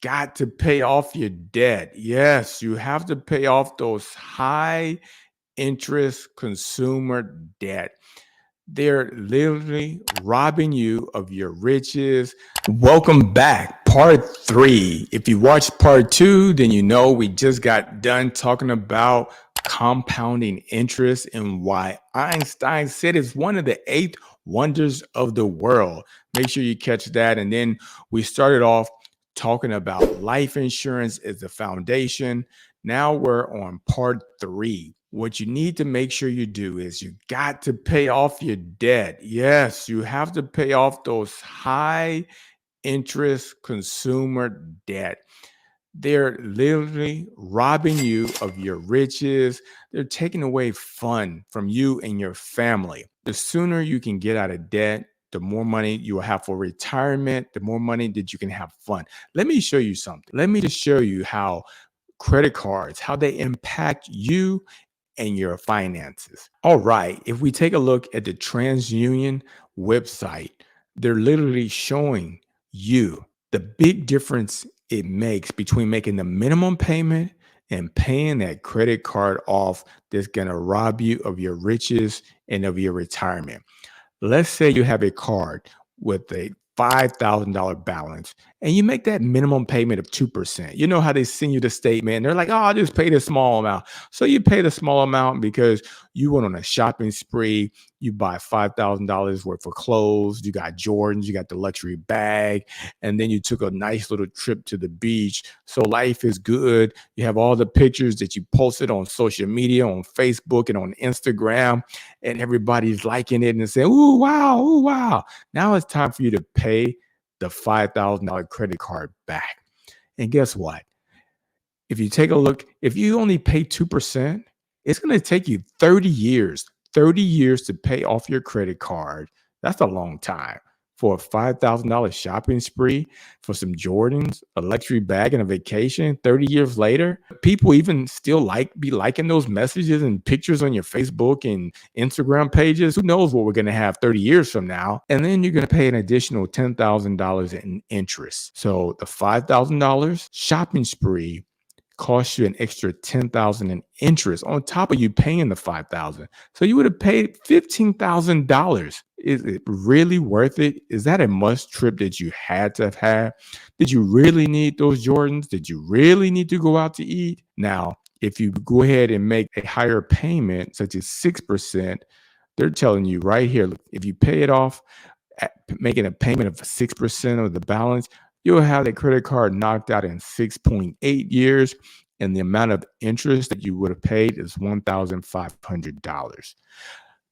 got to pay off your debt. Yes, you have to pay off those high interest consumer debt. They're literally robbing you of your riches. Welcome back, part 3. If you watched part 2, then you know we just got done talking about compounding interest and why Einstein said it's one of the 8 wonders of the world. Make sure you catch that. And then we started off talking about life insurance as the foundation. Now we're on part 3. What you need to make sure you do is you got to pay off your debt. Yes, you have to pay off those high interest consumer debt. They're literally robbing you of your riches. They're taking away fun from you and your family. The sooner you can get out of debt, the more money you will have for retirement, the more money that you can have fun. Let me show you something. Let me just show you how credit cards, how they impact you and your finances. All right, if we take a look at the TransUnion website, they're literally showing you the big difference it makes between making the minimum payment and paying that credit card off that's going to rob you of your riches and of your retirement. Let's say you have a card with a $5,000 balance and you make that minimum payment of 2%. You know how they send you the statement. They're like, oh, I'll just pay the small amount. So you pay the small amount because you went on a shopping spree. You buy $5,000 worth of clothes. You got Jordans. You got the luxury bag. And then you took a nice little trip to the beach. So life is good. You have all the pictures that you posted on social media, on Facebook and on Instagram. And everybody's liking it and saying, ooh, wow, ooh, wow. Now it's time for you to pay the $5,000 credit card back. And guess what? If you take a look, if you only pay 2%, it's going to take you 30 years to pay off your credit card. That's a long time for a $5,000 shopping spree, for some Jordans, a luxury bag, and a vacation. 30 years later, people even still be liking those messages and pictures on your Facebook and Instagram pages. Who knows what we're going to have 30 years from now? And then you're going to pay an additional $10,000 in interest. So the $5,000 shopping spree cost you an extra $10,000 in interest on top of you paying the $5,000. So you would have paid $15,000. Is it really worth it? Is that a must trip that you had to have had? Did you really need those Jordans? Did you really need to go out to eat? Now, if you go ahead and make a higher payment, such as 6%, they're telling you right here, look, if you pay it off, making a payment of 6% of the balance, you'll have that credit card knocked out in 6.8 years, and the amount of interest that you would have paid is $1,500.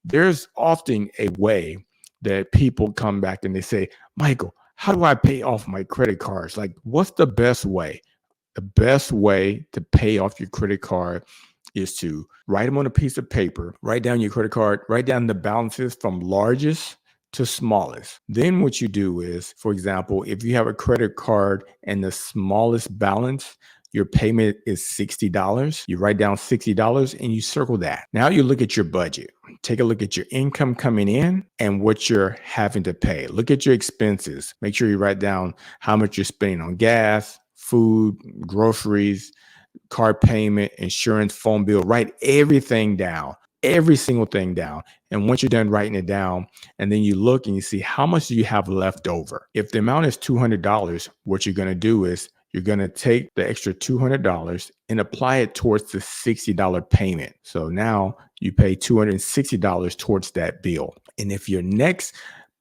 There's often a way that people come back and they say, Michael, how do I pay off my credit cards? Like, what's the best way? The best way to pay off your credit card is to write them on a piece of paper, write down your credit card, write down the balances from largest to smallest. Then what you do is, for example, if you have a credit card and the smallest balance, your payment is $60. You write down $60 and you circle that. Now you look at your budget. Take a look at your income coming in and what you're having to pay. Look at your expenses. Make sure you write down how much you're spending on gas, food, groceries, car payment, insurance, phone bill. Write everything down. Every single thing down. And once you're done writing it down, and then you look and you see how much do you have left over. If the amount is $200, what you're going to do is you're going to take the extra $200 and apply it towards the $60 payment. So now you pay $260 towards that bill. And if your next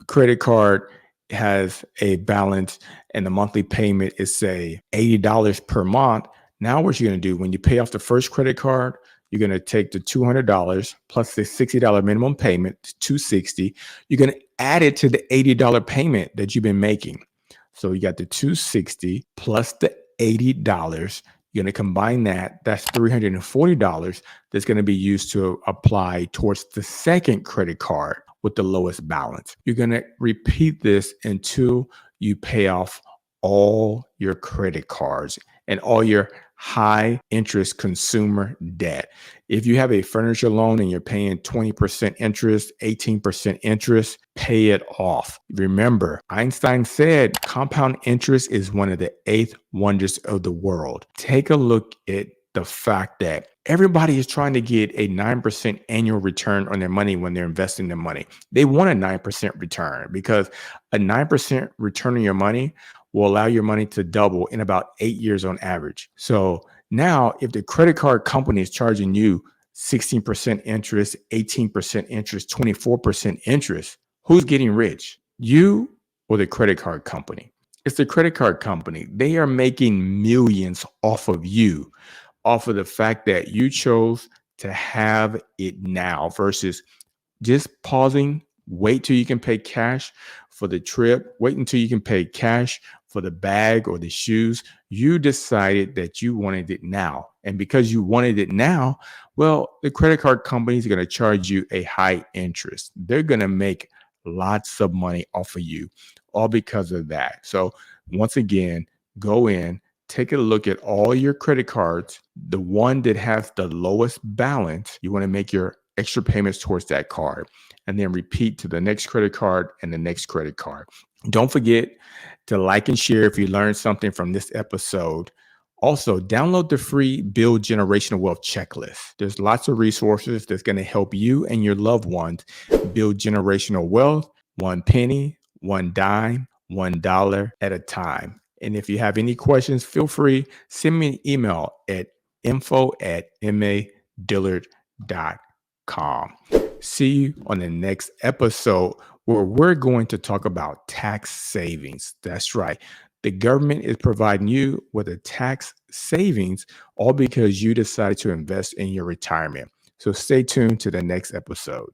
credit card has a balance and the monthly payment is, say, $80 per month, now what you're going to do when you pay off the first credit card, you're going to take the $200 plus the $60 minimum payment, $260. You're going to add it to the $80 payment that you've been making. So you got the $260 plus the $80. You're going to combine that. That's $340 that's going to be used to apply towards the second credit card with the lowest balance. You're going to repeat this until you pay off all your credit cards and all your high interest consumer debt. If you have a furniture loan and you're paying 20% interest, 18% interest, pay it off. Remember, Einstein said compound interest is one of the eighth wonders of the world. Take a look at the fact that everybody is trying to get a 9% annual return on their money when they're investing their money. They want a 9% return because a 9% return on your money will allow your money to double in about 8 years on average. So now, if the credit card company is charging you 16% interest, 18% interest, 24% interest, who's getting rich? You or the credit card company? It's the credit card company. They are making millions off of you, off of the fact that you chose to have it now versus just pausing, wait till you can pay cash for the trip, wait until you can pay cash for the bag or the shoes. You decided that you wanted it now. And because you wanted it now, well, the credit card companies are going to charge you a high interest. They're going to make lots of money off of you, all because of that. So, once again, go in, take a look at all your credit cards. The one that has the lowest balance, you want to make your extra payments towards that card, and then repeat to the next credit card and the next credit card. Don't forget to like and share if you learned something from this episode. Also, download the free Build Generational Wealth checklist. There's lots of resources that's going to help you and your loved ones build generational wealth, one penny, one dime, $1 at a time. And if you have any questions, feel free, send me an email at info@madillard.com. See you on the next episode where we're going to talk about tax savings. That's right. The government is providing you with a tax savings all because you decided to invest in your retirement. So stay tuned to the next episode.